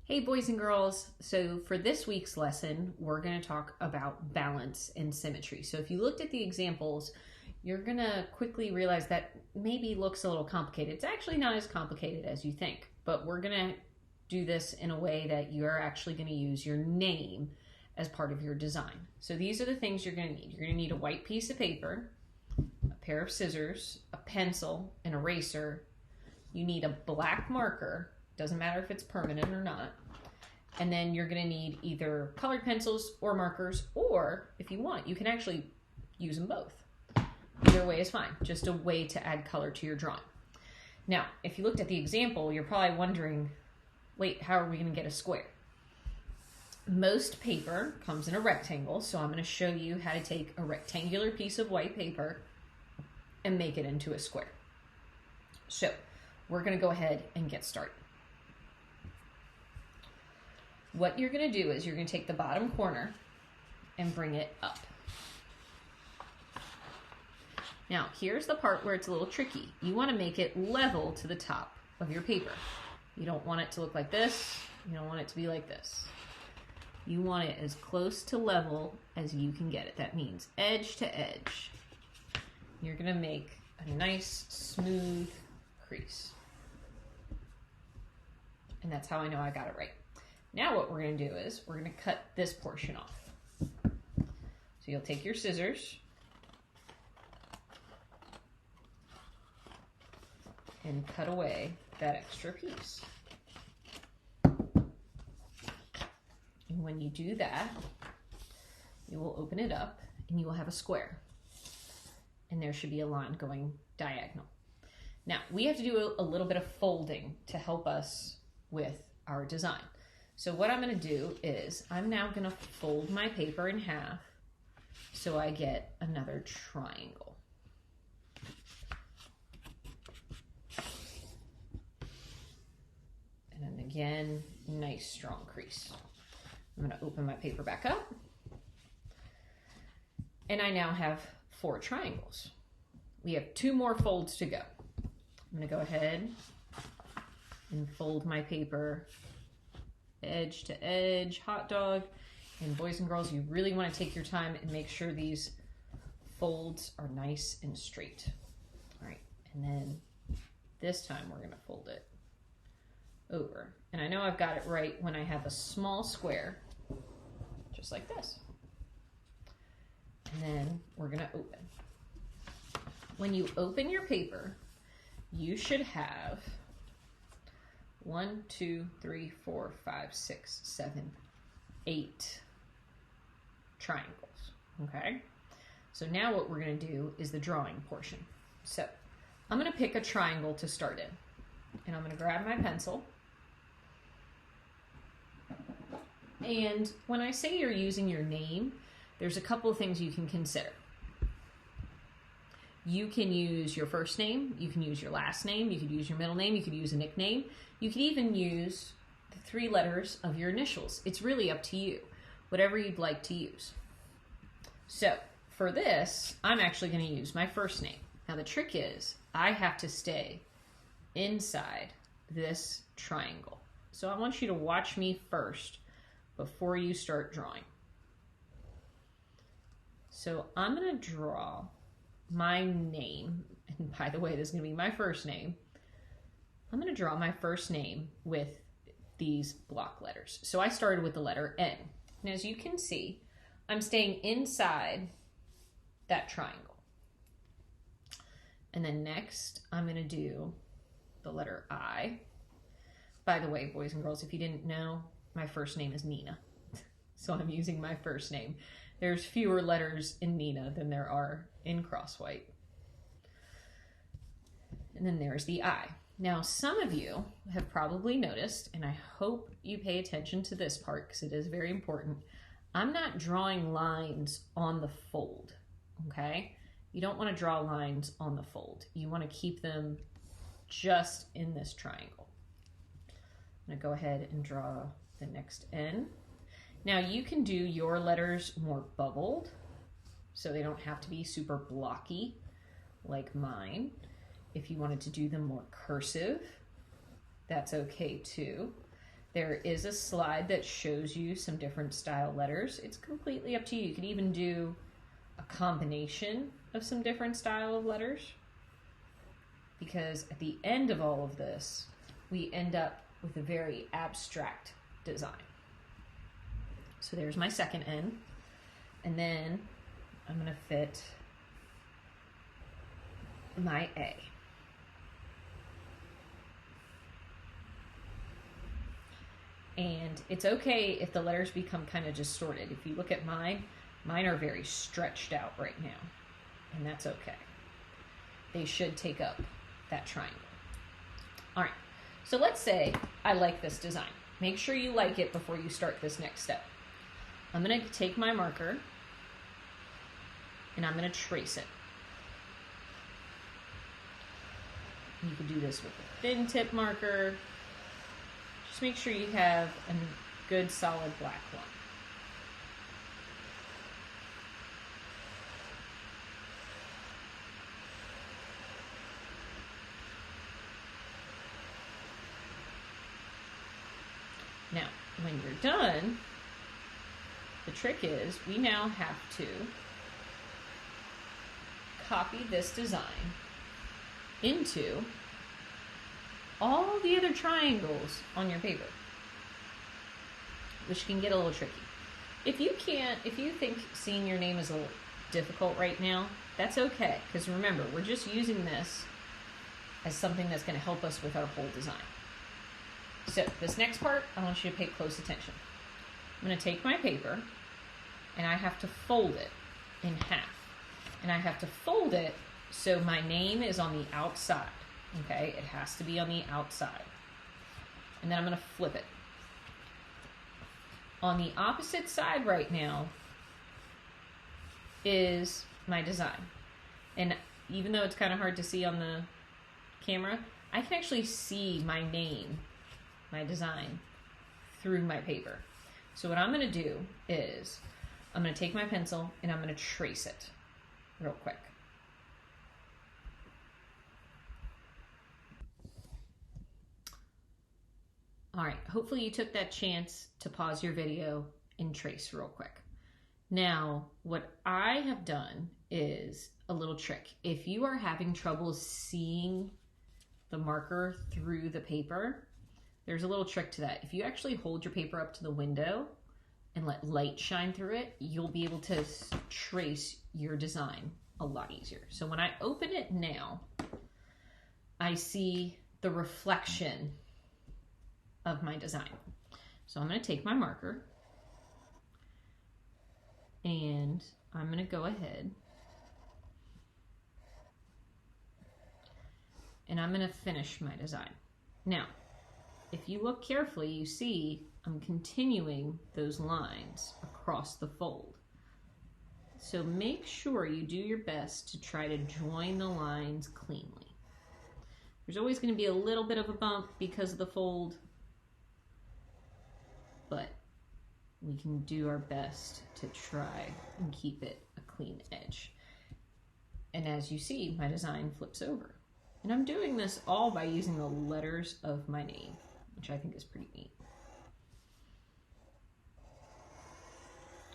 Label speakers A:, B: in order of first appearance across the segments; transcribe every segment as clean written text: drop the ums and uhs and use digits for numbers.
A: Hey boys and girls, so for this week's lesson, we're going to talk about balance and symmetry. So if you looked at the examples, you're going to quickly realize that maybe looks a little complicated. It's actually not as complicated as you think, but we're going to do this in a way that you're actually going to use your name as part of your design. So these are the things you're going to need. You're going to need a white piece of paper, a pair of scissors, a pencil, an eraser. You need a black marker. Doesn't matter if it's permanent or not. And then you're going to need either colored pencils or markers, or if you want, you can actually use them both. Either way is fine. Just a way to add color to your drawing. Now, if you looked at the example, you're probably wondering, wait, how are we going to get a square? Most paper comes in a rectangle, so I'm going to show you how to take a rectangular piece of white paper and make it into a square. So we're going to go ahead and get started. What you're going to do is you're going to take the bottom corner and bring it up. Now, here's the part where it's a little tricky. You want to make it level to the top of your paper. You don't want it to look like this. You don't want it to be like this. You want it as close to level as you can get it. That means edge to edge. You're going to make a nice, smooth crease. And that's how I know I got it right. Now what we're going to do is we're going to cut this portion off. So you'll take your scissors and cut away that extra piece. And when you do that, you will open it up and you will have a square. And there should be a line going diagonal. Now, we have to do a little bit of folding to help us with our design. So what I'm going to do is I'm now going to fold my paper in half so I get another triangle. And then again, nice strong crease. I'm going to open my paper back up. And I now have 4 triangles. We have 2 more folds to go. I'm going to go ahead and fold my paper edge to edge, hot dog. And boys and girls, you really want to take your time and make sure these folds are nice and straight. All right, and then this time we're going to fold it over. And I know I've got it right when I have a small square, just like this. And then we're going to open. When you open your paper, you should have 1, 2, 3, 4, 5, 6, 7, 8 triangles, okay? So now what we're going to do is the drawing portion. So I'm going to pick a triangle to start in, and I'm going to grab my pencil. And when I say you're using your name, there's a couple of things you can consider. You can use your first name, you can use your last name, you could use your middle name, you could use a nickname, you could even use the 3 letters of your initials. It's really up to you, whatever you'd like to use. So for this, I'm actually going to use my first name. Now the trick is, I have to stay inside this triangle. So I want you to watch me first before you start drawing. So I'm going to draw my name, and by the way, this is going to be my first name. I'm going to draw my first name with these block letters. So I started with the letter N. And as you can see, I'm staying inside that triangle. And then next, I'm going to do the letter I. By the way, boys and girls, if you didn't know, my first name is Nina. So I'm using my first name. There's fewer letters in Nina than there are in Crosswhite. And then there's the I. Now, some of you have probably noticed, and I hope you pay attention to this part because it is very important, I'm not drawing lines on the fold, okay? You don't want to draw lines on the fold. You want to keep them just in this triangle. I'm going to go ahead and draw the next N. Now you can do your letters more bubbled, so they don't have to be super blocky like mine. If you wanted to do them more cursive, that's okay too. There is a slide that shows you some different style letters. It's completely up to you. You could even do a combination of some different style of letters, because at the end of all of this, we end up with a very abstract design. So there's my second N, and then I'm going to fit my A. And it's okay if the letters become kind of distorted. If you look at mine are very stretched out right now, and that's okay. They should take up that triangle. All right, so let's say I like this design. Make sure you like it before you start this next step. I'm going to take my marker and I'm going to trace it. You can do this with a thin tip marker. Just make sure you have a good solid black one. Now, when you're done, the trick is we now have to copy this design into all the other triangles on your paper, which can get a little tricky. If you think seeing your name is a little difficult right now, that's okay, because remember, we're just using this as something that's going to help us with our whole design. So this next part, I want you to pay close attention. I'm going to take my paper and I have to fold it in half. And I have to fold it so my name is on the outside. Okay, it has to be on the outside. And then I'm going to flip it. On the opposite side right now is my design. And even though it's kind of hard to see on the camera, I can actually see my name, my design, through my paper. So what I'm going to do is I'm going to take my pencil and I'm going to trace it real quick. All right, hopefully you took that chance to pause your video and trace real quick. Now, what I have done is a little trick. If you are having trouble seeing the marker through the paper, there's a little trick to that. If you actually hold your paper up to the window and let light shine through it, you'll be able to trace your design a lot easier. So when I open it now, I see the reflection of my design. So I'm going to take my marker and I'm going to go ahead and I'm going to finish my design. Now, if you look carefully, you see I'm continuing those lines across the fold. So make sure you do your best to try to join the lines cleanly. There's always going to be a little bit of a bump because of the fold, but we can do our best to try and keep it a clean edge. And as you see, my design flips over. And I'm doing this all by using the letters of my name, which I think is pretty neat.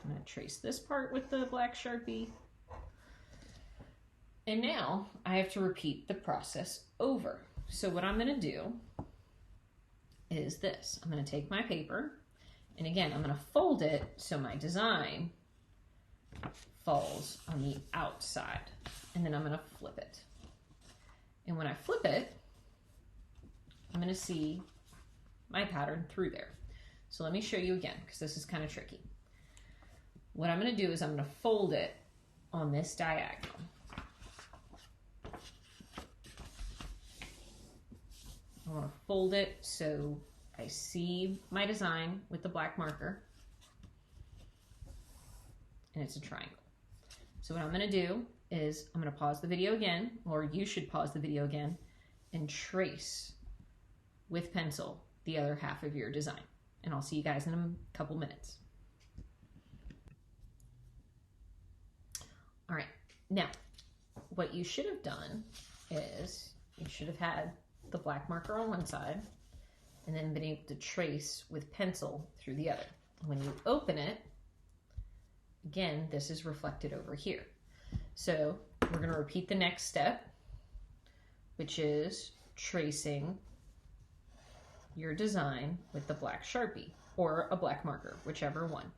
A: I'm going to trace this part with the black Sharpie. And now I have to repeat the process over. So what I'm going to do is this. I'm going to take my paper, and again, I'm going to fold it so my design falls on the outside. And then I'm going to flip it. And when I flip it, I'm going to see my pattern through there. So let me show you again, because this is kind of tricky. What I'm going to do is I'm going to fold it on this diagonal. I want to fold it so I see my design with the black marker, and it's a triangle. So what I'm going to do is I'm going to pause the video again, or you should pause the video again, and trace with pencil the other half of your design. And I'll see you guys in a couple minutes. All right, now what you should have done is you should have had the black marker on one side and then been able to trace with pencil through the other. When you open it, again, this is reflected over here. So we're going to repeat the next step, which is tracing your design with the black Sharpie or a black marker, whichever one.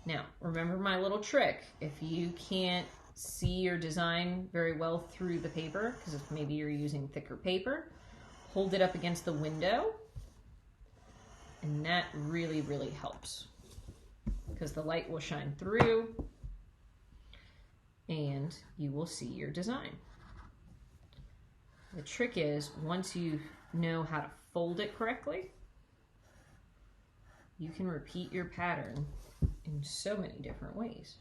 A: Now, remember my little trick. If you can't see your design very well through the paper, because maybe you're using thicker paper, hold it up against the window, and that really, really helps, because the light will shine through and you will see your design. The trick is, once you know how to fold it correctly, you can repeat your pattern in so many different ways.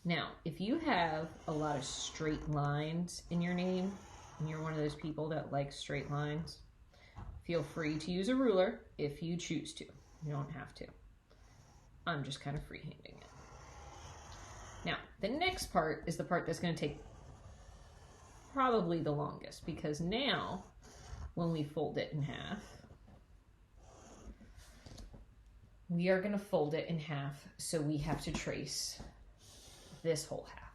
A: Now, if you have a lot of straight lines in your name, and you're one of those people that likes straight lines, feel free to use a ruler if you choose to. You don't have to. I'm just kind of freehanding it. Now, the next part is the part that's going to take probably the longest, because now, when we fold it in half, we are going to fold it in half, so we have to trace this whole half.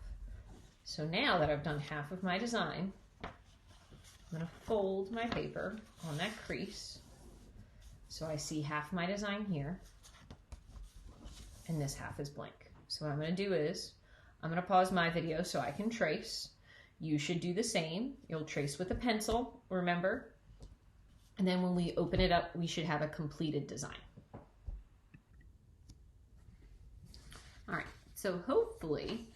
A: So now that I've done half of my design, I'm going to fold my paper on that crease, so I see half my design here, and this half is blank. So what I'm going to do is, I'm going to pause my video so I can trace. You should do the same. You'll trace with a pencil, remember, and then when we open it up, we should have a completed design. All right, so hopefully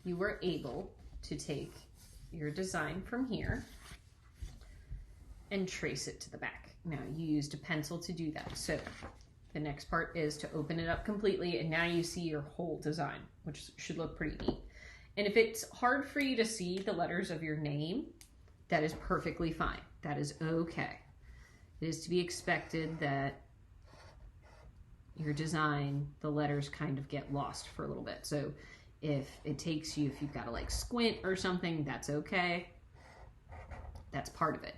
A: you were able to take your design from here and trace it to the back. Now, you used a pencil to do that. So the next part is to open it up completely, and now you see your whole design, which should look pretty neat. And if it's hard for you to see the letters of your name, that is perfectly fine. That is okay. It is to be expected that your design, the letters kind of get lost for a little bit. So if it takes you, if you've got to like squint or something, that's okay. That's part of it.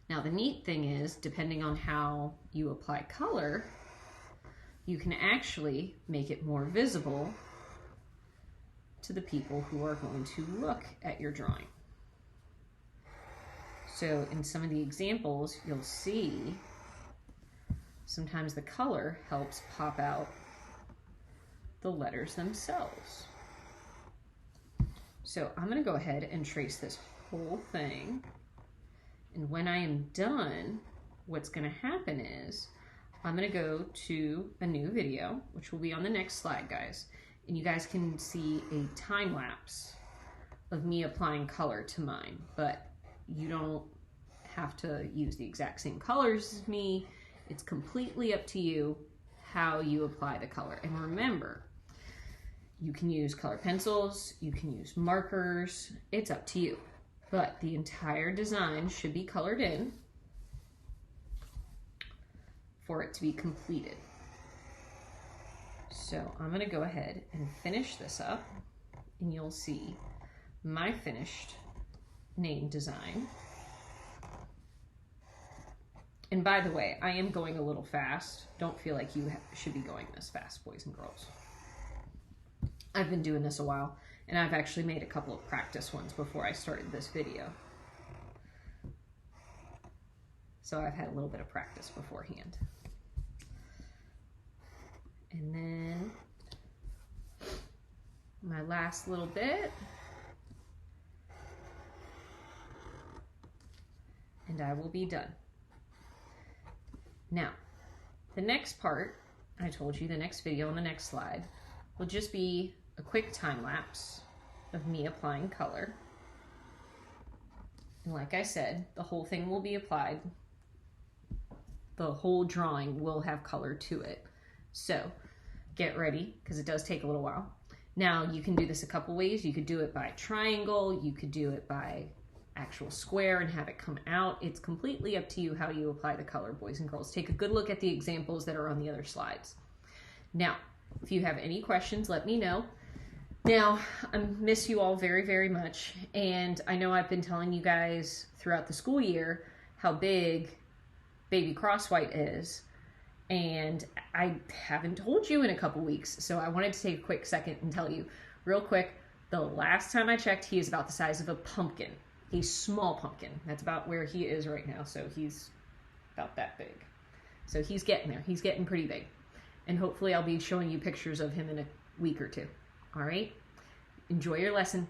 A: Now, the neat thing is, depending on how you apply color, you can actually make it more visible to the people who are going to look at your drawing. So in some of the examples, you'll see sometimes the color helps pop out the letters themselves. So I'm going to go ahead and trace this whole thing. And when I am done, what's going to happen is I'm going to go to a new video, which will be on the next slide, guys. And you guys can see a time lapse of me applying color to mine, but you don't have to use the exact same colors as me. It's completely up to you how you apply the color. And remember, you can use color pencils, you can use markers, it's up to you. But the entire design should be colored in for it to be completed. So I'm going to go ahead and finish this up, and you'll see my finished name design. And by the way, I am going a little fast. Don't feel like you should be going this fast, boys and girls. I've been doing this a while, and I've actually made a couple of practice ones before I started this video. So I've had a little bit of practice beforehand. And then my last little bit. And I will be done. Now, the next part, I told you the next video on the next slide, will just be a quick time lapse of me applying color. And like I said, the whole thing will be applied. The whole drawing will have color to it. So get ready, because it does take a little while. Now, you can do this a couple ways. You could do it by triangle, you could do it by actual square and have it come out. It's completely up to you how you apply the color, boys and girls. Take a good look at the examples that are on the other slides. Now, if you have any questions, let me know. Now, I miss you all very, very much, and I know I've been telling you guys throughout the school year how big baby Crosswhite is, and I haven't told you in a couple weeks, so I wanted to take a quick second and tell you real quick. The last time I checked, he is about the size of a pumpkin. He's small pumpkin. That's about where he is right now, so he's about that big. So he's getting there. He's getting pretty big, and hopefully I'll be showing you pictures of him in a week or two. All right? Enjoy your lesson.